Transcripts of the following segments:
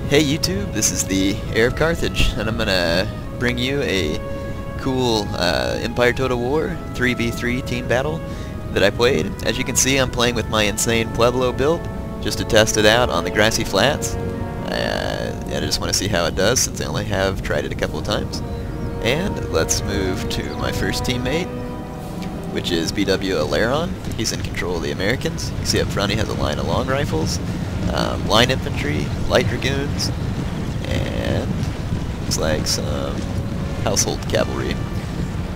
Hey YouTube, this is the Heir of Carthage, and I'm gonna bring you a cool Empire Total War 3v3 team battle that I played. As you can see, I'm playing with my insane Pueblo build, just to test it out on the grassy flats. I just want to see how it does, since I only have tried it a couple of times. And let's move to my first teammate, which is BW Aileron. He's in control of the Americans. You can see up front he has a line of long rifles, line infantry, light dragoons, and looks like some household cavalry.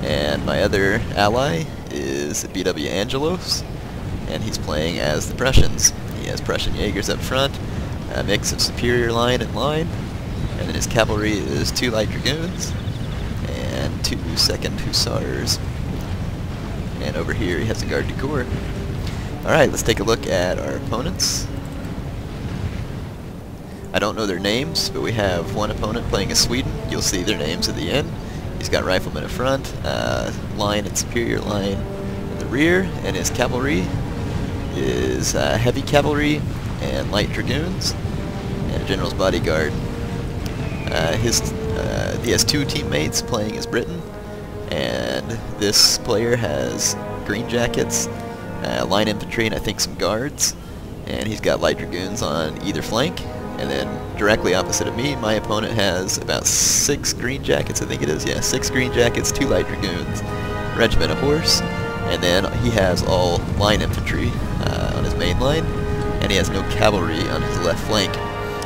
And my other ally is BW Angelos, and he's playing as the Prussians. He has Prussian Jaegers up front, a mix of superior line and line, and then his cavalry is 2 light dragoons and 2 2nd Hussars. And over here he has a Garde du Corps. Alright, let's take a look at our opponents. I don't know their names, but we have one opponent playing as Sweden. You'll see their names at the end. He's got riflemen in front, line and superior line in the rear, and his cavalry is heavy cavalry and light dragoons and a general's bodyguard. He has 2 teammates playing as Britain, and this player has green jackets, line infantry, and I think some guards, and he's got light dragoons on either flank. And then directly opposite of me, my opponent has about 6 green jackets, I think it is, yeah, 6 green jackets, 2 light dragoons, regiment of horse, and then he has all line infantry on his main line, and he has no cavalry on his left flank.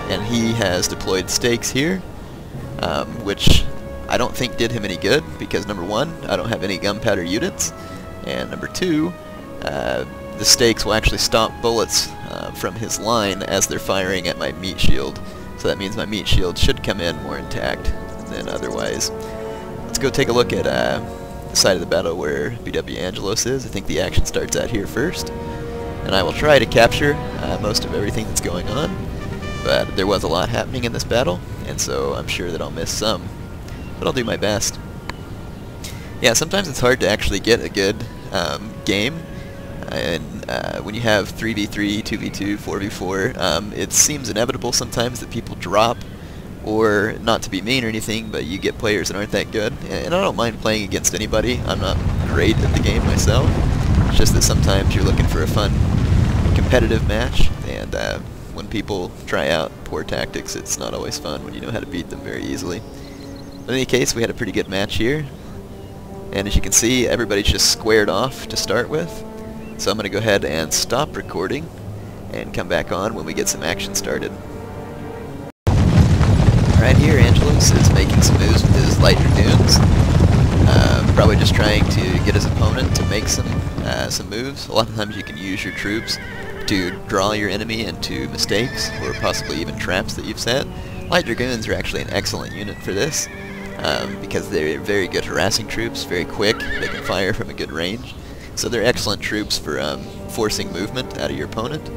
And he has deployed stakes here, which I don't think did him any good, because number 1, I don't have any gunpowder units, and number 2, the stakes will actually stop bullets from his line as they're firing at my meat shield. So that means my meat shield should come in more intact than otherwise. Let's go take a look at the side of the battle where BW Angelos is. I think the action starts out here first. And I will try to capture most of everything that's going on. But there was a lot happening in this battle, and so I'm sure that I'll miss some. But I'll do my best. Yeah, sometimes it's hard to actually get a good game. And when you have 3v3, 2v2, 4v4, it seems inevitable sometimes that people drop, or not to be mean or anything, but you get players that aren't that good. And I don't mind playing against anybody. I'm not great at the game myself. It's just that sometimes you're looking for a fun, competitive match, and when people try out poor tactics, it's not always fun when you know how to beat them very easily. But in any case, we had a pretty good match here. And as you can see, everybody's just squared off to start with. So I'm going to go ahead and stop recording and come back on when we get some action started. Right here, Angelos is making some moves with his light dragoons. Probably just trying to get his opponent to make some moves. A lot of times you can use your troops to draw your enemy into mistakes, or possibly even traps that you've set. Light dragoons are actually an excellent unit for this, because they're very good harassing troops, very quick, they can fire from a good range. So they're excellent troops for forcing movement out of your opponent.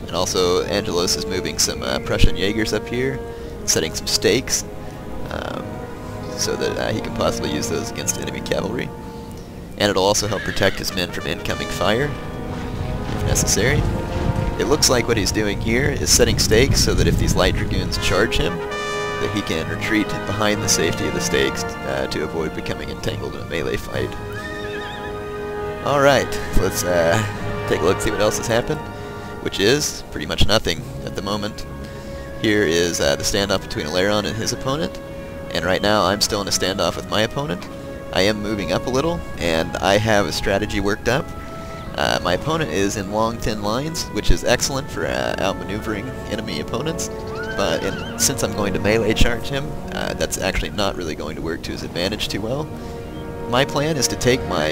And also, Angelos is moving some Prussian Jaegers up here, setting some stakes, so that he can possibly use those against enemy cavalry. And it'll also help protect his men from incoming fire, if necessary. It looks like what he's doing here is setting stakes so that if these light dragoons charge him, that he can retreat behind the safety of the stakes to avoid becoming entangled in a melee fight. Alright, let's take a look and see what else has happened, which is pretty much nothing at the moment. Here is the standoff between Aileron and his opponent, and right now I'm still in a standoff with my opponent. I am moving up a little, and I have a strategy worked up. My opponent is in long, thin lines, which is excellent for outmaneuvering enemy opponents, but since I'm going to melee charge him, that's actually not really going to work to his advantage too well. My plan is to take my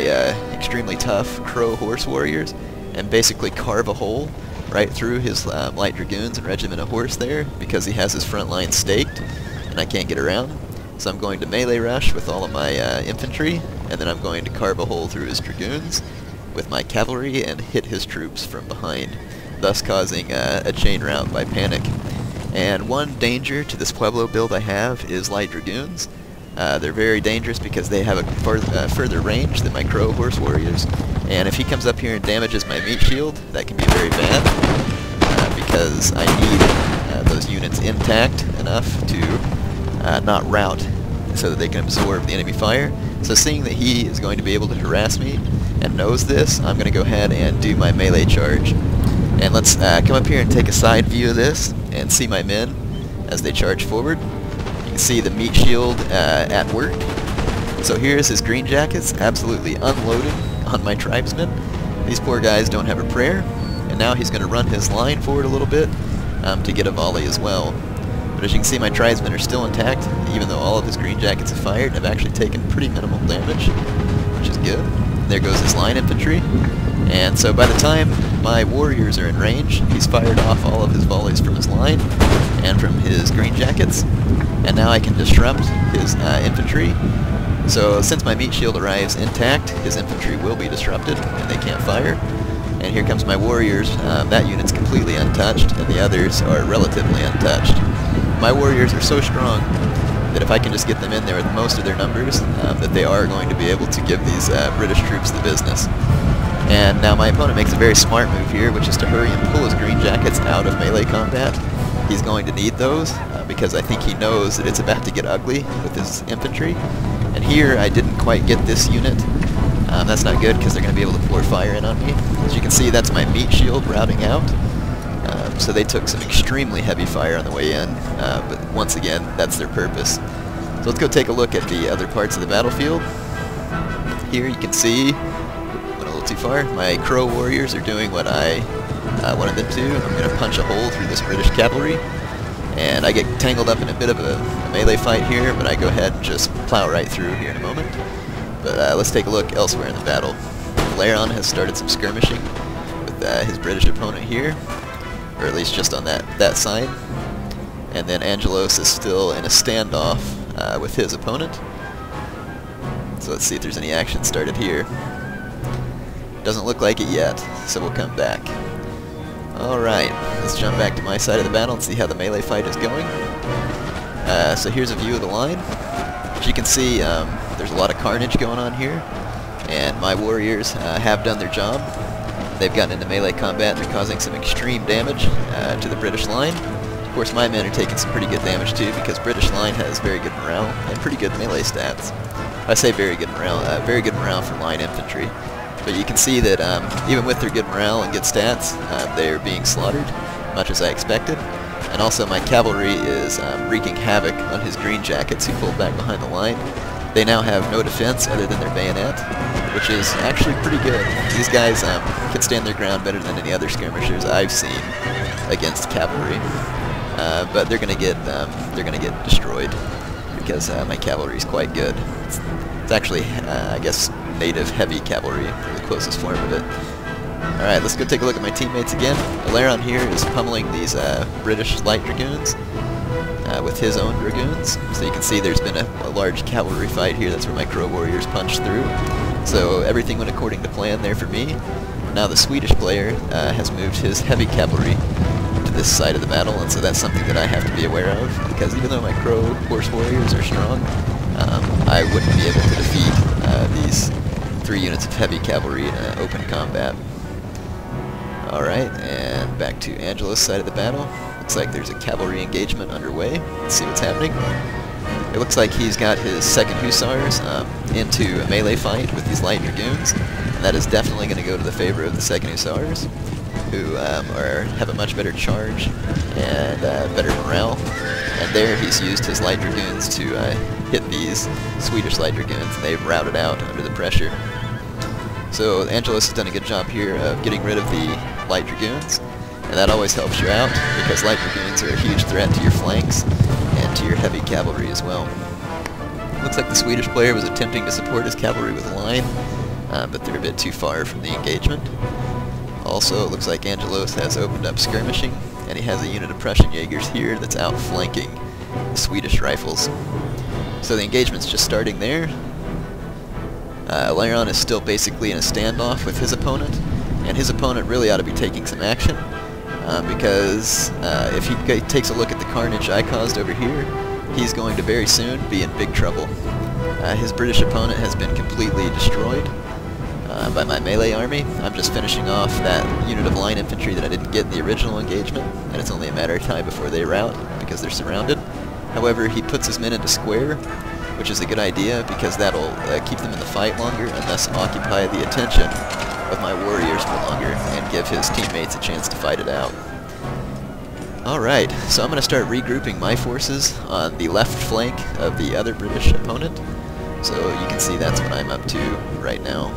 extremely tough Crow Horse Warriors and basically carve a hole right through his light dragoons and regiment of horse there, because he has his front line staked and I can't get around. So I'm going to melee rush with all of my infantry, and then I'm going to carve a hole through his dragoons with my cavalry and hit his troops from behind, thus causing a chain rout by panic. And one danger to this Pueblo build I have is light dragoons. They're very dangerous because they have a further range than my Crow Horse Warriors, and if he comes up here and damages my meat shield, that can be very bad, because I need those units lines intact enough to not rout, so that they can absorb the enemy fire. So seeing that he is going to be able to harass me and knows this, I'm going to go ahead and do my melee charge. And let's come up here and take a side view of this and see my men as they charge forward. You can see the meat shield at work. So here's his green jackets absolutely unloading on my tribesmen. These poor guys don't have a prayer, and now he's going to run his line forward a little bit to get a volley as well. But as you can see, my tribesmen are still intact, even though all of his green jackets have fired. I've actually taken pretty minimal damage, which is good. There goes his line infantry. And so by the time my warriors are in range, he's fired off all of his volleys from his line and from his green jackets. And now I can disrupt his infantry. So since my meat shield arrives intact, his infantry will be disrupted and they can't fire. And here comes my warriors. That unit's completely untouched, and the others are relatively untouched. My warriors are so strong that if I can just get them in there with most of their numbers, that they are going to be able to give these British troops the business. And now my opponent makes a very smart move here, which is to hurry and pull his green jackets out of melee combat. He's going to need those, because I think he knows that it's about to get ugly with his infantry. And here I didn't quite get this unit. That's not good, because they're going to be able to pour fire in on me. As you can see, that's my meat shield routing out. So they took some extremely heavy fire on the way in, but once again, that's their purpose. So let's go take a look at the other parts of the battlefield. Here you can see, went a little too far, my Crow warriors are doing what I wanted them to. I'm going to punch a hole through this British cavalry, and I get tangled up in a bit of a melee fight here, but I go ahead and just plow right through here in a moment. But let's take a look elsewhere in the battle. Aileron has started some skirmishing with his British opponent here, or at least just on that side. And then Angelos is still in a standoff with his opponent. So let's see if there's any action started here. Doesn't look like it yet, so we'll come back. Alright, let's jump back to my side of the battle and see how the melee fight is going. So here's a view of the line. As you can see, there's a lot of carnage going on here, and my warriors have done their job. They've gotten into melee combat and they're causing some extreme damage to the British line. Of course, my men are taking some pretty good damage too, because British line has very good morale and pretty good melee stats. I say very good morale for line infantry. But you can see that even with their good morale and good stats, they're being slaughtered, much as I expected. And also my cavalry is wreaking havoc on his green jackets who pulled back behind the line. They now have no defense other than their bayonet, which is actually pretty good. These guys can stand their ground better than any other skirmishers I've seen against cavalry. But they're gonna get destroyed because my cavalry is quite good. It's actually, I guess, native heavy cavalry, the closest form of it. Alright, let's go take a look at my teammates again. Aileron here is pummeling these British light dragoons with his own dragoons. So you can see there's been a large cavalry fight here. That's where my Crow warriors punched through. So everything went according to plan there for me. Now the Swedish player has moved his heavy cavalry to this side of the battle, and so that's something that I have to be aware of, because even though my Crow horse warriors are strong, I wouldn't be able to defeat these 3 units of heavy cavalry in open combat. Alright, and back to Angelos' side of the battle. Looks like there's a cavalry engagement underway. Let's see what's happening. It looks like he's got his 2nd Hussars into a melee fight with these light dragoons, and that is definitely going to go to the favor of the 2nd Hussars, who have a much better charge and better morale. And there he's used his light dragoons to hit these Swedish light dragoons, and they've routed out under the pressure. So Angelos has done a good job here of getting rid of the light dragoons, and that always helps you out, because light dragoons are a huge threat to your flanks and to your heavy cavalry as well. Looks like the Swedish player was attempting to support his cavalry with a line, but they're a bit too far from the engagement. Also, it looks like Angelos has opened up skirmishing, and he has a unit of Prussian Jaegers here that's outflanking the Swedish rifles. So the engagement's just starting there. Aileron is still basically in a standoff with his opponent, and his opponent really ought to be taking some action, because if he takes a look at the carnage I caused over here, he's going to very soon be in big trouble. His British opponent has been completely destroyed by my melee army. I'm just finishing off that unit of line infantry that I didn't get in the original engagement, and it's only a matter of time before they rout, because they're surrounded. However, he puts his men into square, which is a good idea because that'll keep them in the fight longer and thus occupy the attention of my warriors for longer and give his teammates a chance to fight it out. Alright, so I'm going to start regrouping my forces on the left flank of the other British opponent. So you can see that's what I'm up to right now.